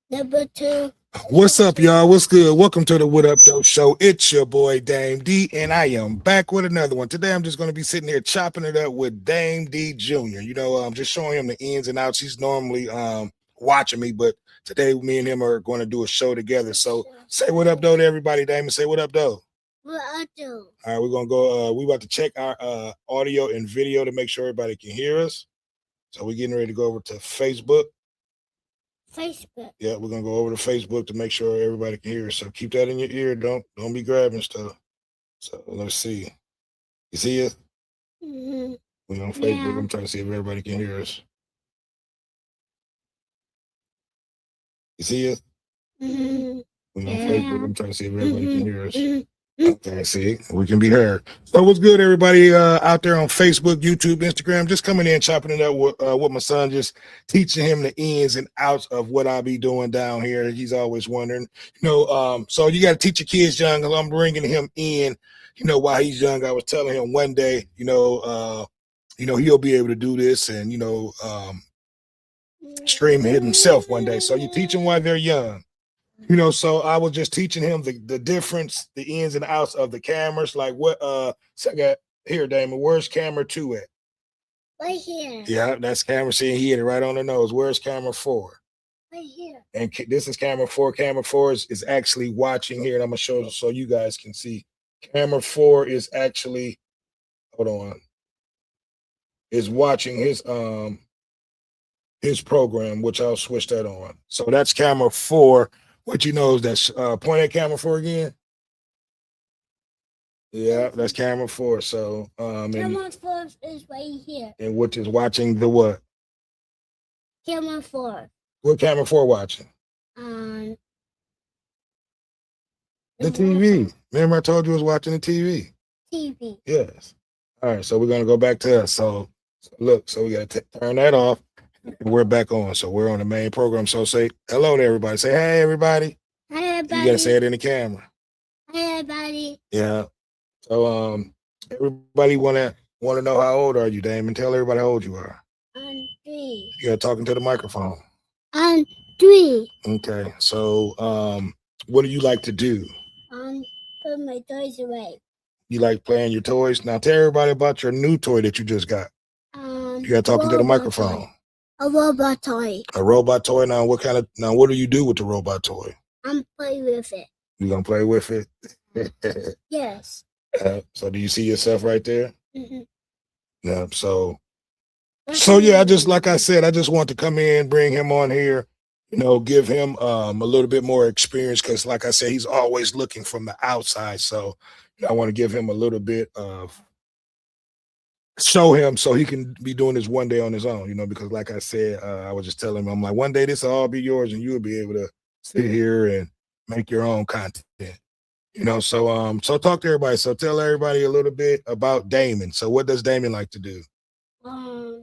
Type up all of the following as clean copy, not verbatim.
Number two. What's up, y'all? What's good? Welcome to the What Up Though Show. It's your boy Dame D, and I am back with another one. Today, I'm just going to be sitting here chopping it up with Dame D Jr. I'm just showing him the ins and outs. He's normally watching me, but today, me and him are going to do a show together. So, say what up, though, to everybody, Dame, and say what up, though. What I do? All right, we're gonna go. We about to check our audio and video to make sure everybody can hear us. So we're getting ready to go over to Facebook. Facebook. Yeah, we're gonna go over to Facebook to make sure everybody can hear us. So keep that in your ear. Don't be grabbing stuff. So let's see. You see it? Mm-hmm. We're on Facebook. Yeah. I'm trying to see if everybody can hear us. You see it? Mm-hmm. We're on Yeah. Facebook. I'm trying to see if everybody can hear us. Mm-hmm. Okay, see, we can be heard. So what's good, everybody out there on Facebook, YouTube, Instagram? Just coming in, chopping it up with my son, just teaching him the ins and outs of what I be doing down here. He's always wondering, so you got to teach your kids young. I'm bringing him in, while he's young. I was telling him one day, he'll be able to do this and stream it himself one day. So you teach them while they're young. So I was just teaching him the difference, the ins and outs of the cameras. Like what so I got here, Damon. Where's camera 2 at? Right here. Yeah, that's camera. See, he hit it right on the nose. Where's camera 4? Right here. And this is camera 4. Camera 4 is actually watching here, and I'm gonna show you so you guys can see. Camera 4 is actually, hold on, is watching his program, which I'll switch that on. So that's camera 4. What you know is that's point at camera 4 again. Yeah, that's camera 4. So Camera 4 is right here. and which is watching the what? Camera 4. What camera 4 watching? Um. The TV. Remember I told you I was watching the TV. TV. Yes. All right, so we're gonna go back to us. So look, so we gotta turn that off. And we're back on. So we're on the main program. So say hello to everybody. Say hey everybody. Hi everybody. You gotta say it in the camera. Hi everybody. Yeah. So everybody wanna know how old are you, Damon? Tell everybody how old you are. I'm 3. You gotta talk into the microphone. I'm 3. Okay. So what do you like to do? Put my toys away. You like playing your toys? Now tell everybody about your new toy that you just got. You gotta talk into the microphone. Toy. A robot toy. A robot toy. Now what do you do with the robot toy? I'm playing with it. You gonna play with it? Yes. So do you see yourself right there? Mm-hmm. Yeah. So yeah, I just like I said, I just want to come in, bring him on here, give him a little bit more experience because, like I said, he's always looking from the outside. So I want to give him a little bit of show him so he can be doing this one day on his own, because like I said, I was just telling him, I'm like, one day this will all be yours and you'll be able to sit here and make your own content. So talk to everybody. So tell everybody a little bit about Damon. So what does Damon like to do? I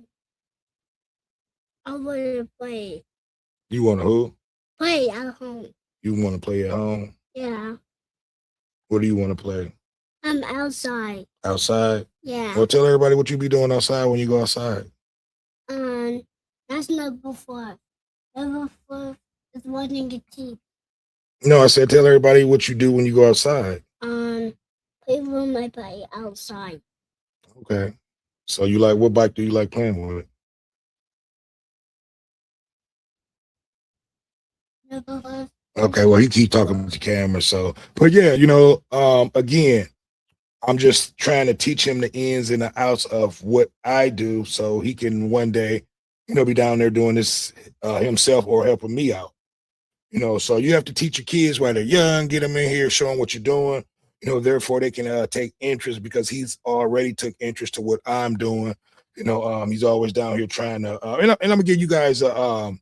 want to play. You want to who? Play at home. You want to play at home? Yeah. What do you want to play? I'm outside. Outside? Yeah. Well, tell everybody what you be doing outside when you go outside. That's number 4. Number 4 is watching the TV. No, I said tell everybody what you do when you go outside. Play with my bike outside. Okay. So you like, what bike do you like playing with? Number 5. Okay, well, he keep talking about the camera. So, but yeah, again, I'm just trying to teach him the ins and the outs of what I do so he can one day, be down there doing this himself or helping me out. So you have to teach your kids while they're young, get them in here, show them what you're doing, therefore they can take interest because he's already took interest to what I'm doing. He's always down here trying to, and I'm gonna give you guys a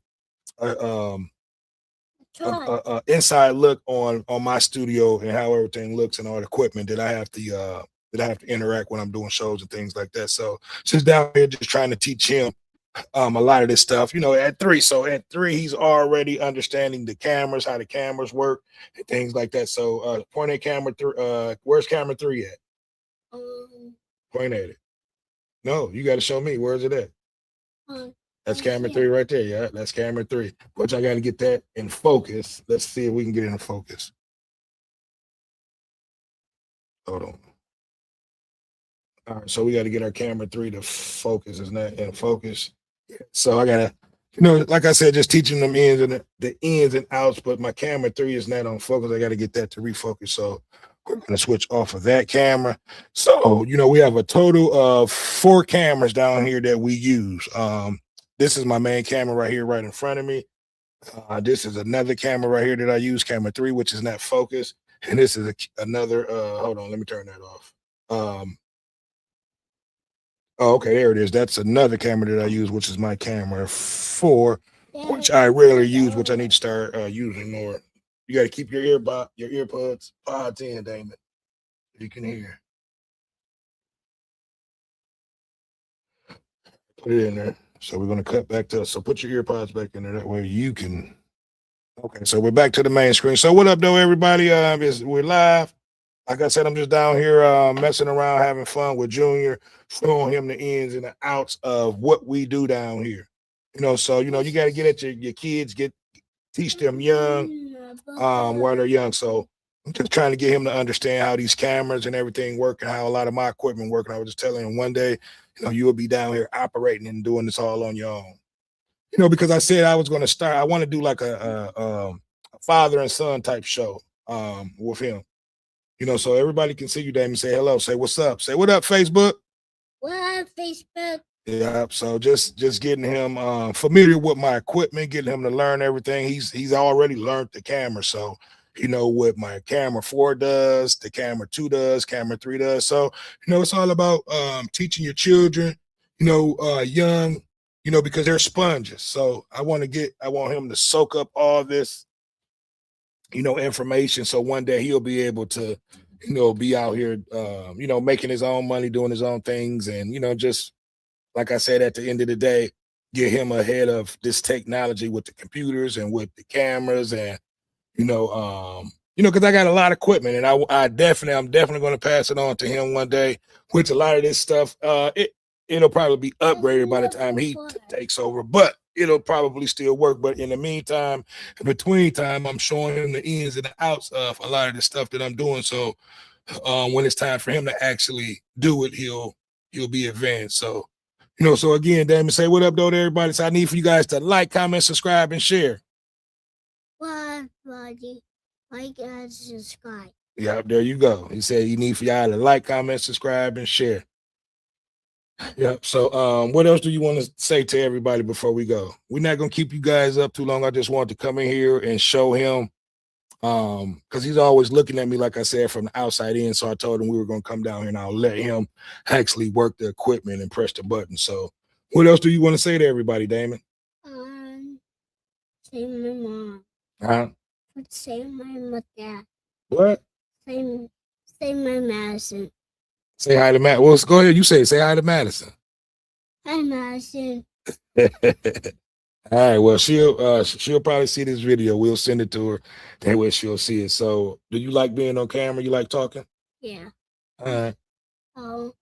inside look on my studio and how everything looks and all the equipment that I have to interact when I'm doing shows and things like that. So just down here just trying to teach him a lot of this stuff, at 3. So at 3, he's already understanding the cameras, how the cameras work and things like that. So point at camera 3. Where's camera 3 at? Point at it. No, you got to show me. Where's it at? That's camera 3 right there. Yeah, that's camera 3. Which I got to get that in focus. Let's see if we can get it in focus. Hold on. All right, so we got to get our camera 3 to focus. Isn't that in focus? So I gotta, like I said, just teaching them ins and the ins and outs. But my camera 3 is not on focus. I got to get that to refocus. So we're gonna switch off of that camera. So we have a total of 4 cameras down here that we use. This is my main camera right here, right in front of me. This is another camera right here that I use, camera 3, which is not focused. And this is another. Hold on, let me turn that off. Oh, okay, there it is. That's another camera that I use, which is my camera 4, which I rarely use, which I need to start using more. You got to keep your earpods pods in, Damon. You can hear. Put it in there. So we're gonna cut back to. So put your earpods back in there. That way you can. Okay, so we're back to the main screen. So what up, though, everybody? We're live. Like I said, I'm just down here messing around, having fun with Junior, showing him the ins and the outs of what we do down here. So you got to get at your kids, teach them young, while they're young. So I'm just trying to get him to understand how these cameras and everything work and how a lot of my equipment work. And I was just telling him one day, you will be down here operating and doing this all on your own. Because I said I was going to start. I want to do like a father and son type show with him. So everybody can see you, Damon. Say hello. Say what's up. Say what up, Facebook. What up, Facebook? Yeah. So just getting him familiar with my equipment, getting him to learn everything. He's already learned the camera. So what my camera 4 does, the camera 2 does, camera 3 does. So it's all about teaching your children, young, because they're sponges. So I want him to soak up all this information. So one day he'll be able to, be out here, making his own money, doing his own things. And, just like I said, at the end of the day, get him ahead of this technology with the computers and with the cameras and, because I got a lot of equipment and I'm definitely going to pass it on to him one day, which a lot of this stuff, it'll probably be upgraded by the time he takes over, but it'll probably still work. But in the meantime, in between time, I'm showing him the ins and the outs of a lot of the stuff that I'm doing. So when it's time for him to actually do it, he'll be advanced. So, so again, Damon, say what up, though, to everybody. So I need for you guys to like, comment, subscribe, and share. What, buddy? Like and subscribe. Yeah, there you go. He said you need for y'all to like, comment, subscribe, and share. Yep. So what else do you want to say to everybody before we go? We're not gonna keep you guys up too long. I just want to come in here and show him because he's always looking at me, like I said, from the outside in. So I told him we were gonna come down here and I'll let him actually work the equipment and press the button. So what else do you want to say to everybody, Damon? Say my mom. Huh? Say my dad. What? Say my Madison. Say hi to Matt. Well, go ahead. You say hi to Madison. Hi, Madison. All right. Well, she'll probably see this video. We'll send it to her. That way she'll see it. So, do you like being on camera? You like talking? Yeah. All right. Oh.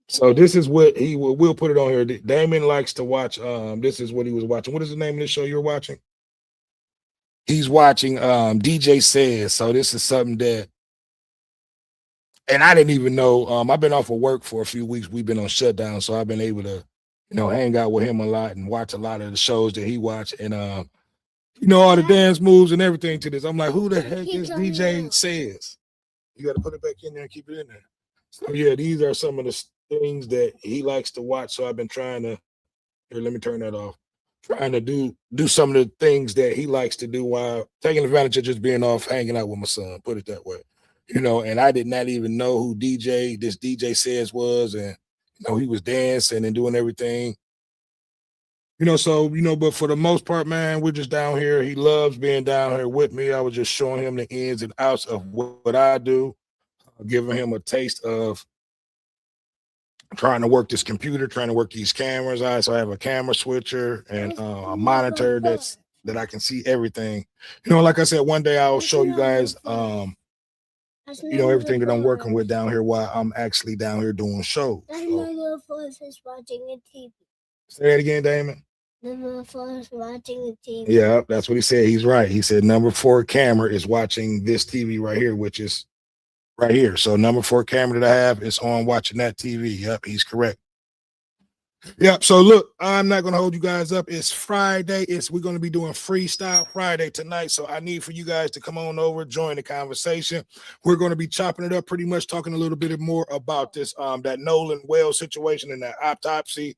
So this is what we'll put it on here. Damon likes to watch. This is what he was watching. What is the name of this show you're watching? He's watching DJ Says. So this is something that. And I didn't even know. I've been off of work for a few weeks. We've been on shutdown, so I've been able to, hang out with him a lot and watch a lot of the shows that he watched, and all the dance moves and everything to this. I'm like, who the heck is DJ Says? You got to put it back in there and keep it in there. So yeah, these are some of the things that he likes to watch. So I've been trying to. Here, let me turn that off. Trying to do some of the things that he likes to do while taking advantage of just being off, hanging out with my son. Put it that way. And I did not even know who this DJ Says was, and he was dancing and doing everything. So but for the most part, man, we're just down here. He loves being down here with me. I was just showing him the ins and outs of what I do, giving him a taste of trying to work this computer, trying to work these cameras. So I have a camera switcher and a monitor that I can see everything. Like I said, one day I'll show you guys everything that I'm working with down here while I'm actually down here doing shows. That's my little voice is watching a TV. Say that again, Damon. Number 4 is watching the TV. Yeah, that's what he said. He's right. He said number 4 camera is watching this TV right here, which is right here. So number 4 camera that I have is on watching that TV. Yep, he's correct. Yep. So look, I'm not gonna hold you guys up. It's Friday. We're gonna be doing Freestyle Friday tonight. So I need for you guys to come on over, join the conversation. We're gonna be chopping it up, pretty much talking a little bit more about this that Nolan Wells situation and that autopsy.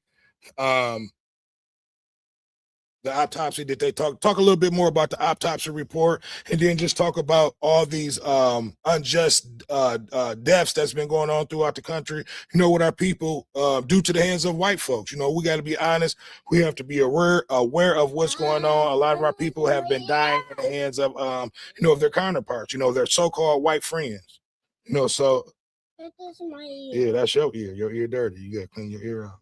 The autopsy that they talk a little bit more about the autopsy report, and then just talk about all these unjust deaths that's been going on throughout the country, you know, what our people due to the hands of white folks. You know, we got to be honest, we have to be aware of what's going on. A lot of our people have been dying in the hands of you know, of their counterparts, you know, their so-called white friends, you know. So That's my ear. yeah, that's your ear dirty, you gotta clean your ear out.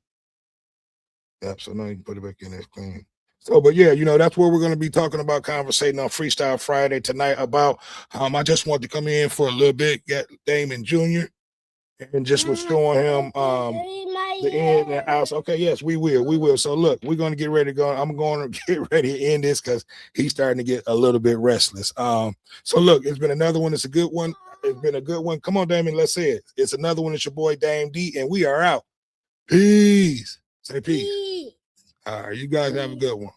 Yep, so now you can put it back in there clean. So, but yeah, you know, that's what we're going to be talking about, conversating on Freestyle Friday tonight about. I just wanted to come in for a little bit, get Damon Jr. and just was showing him the in and outs. Okay, yes, we will. So look, we're going to get ready to go. I'm going to get ready to end this because he's starting to get a little bit restless. So look, it's been another one. It's a good one. It's been a good one. Come on, Damon, let's say it. It's another one. It's your boy Dame D, and we are out. Peace. Say peace. All right, you guys have a good one.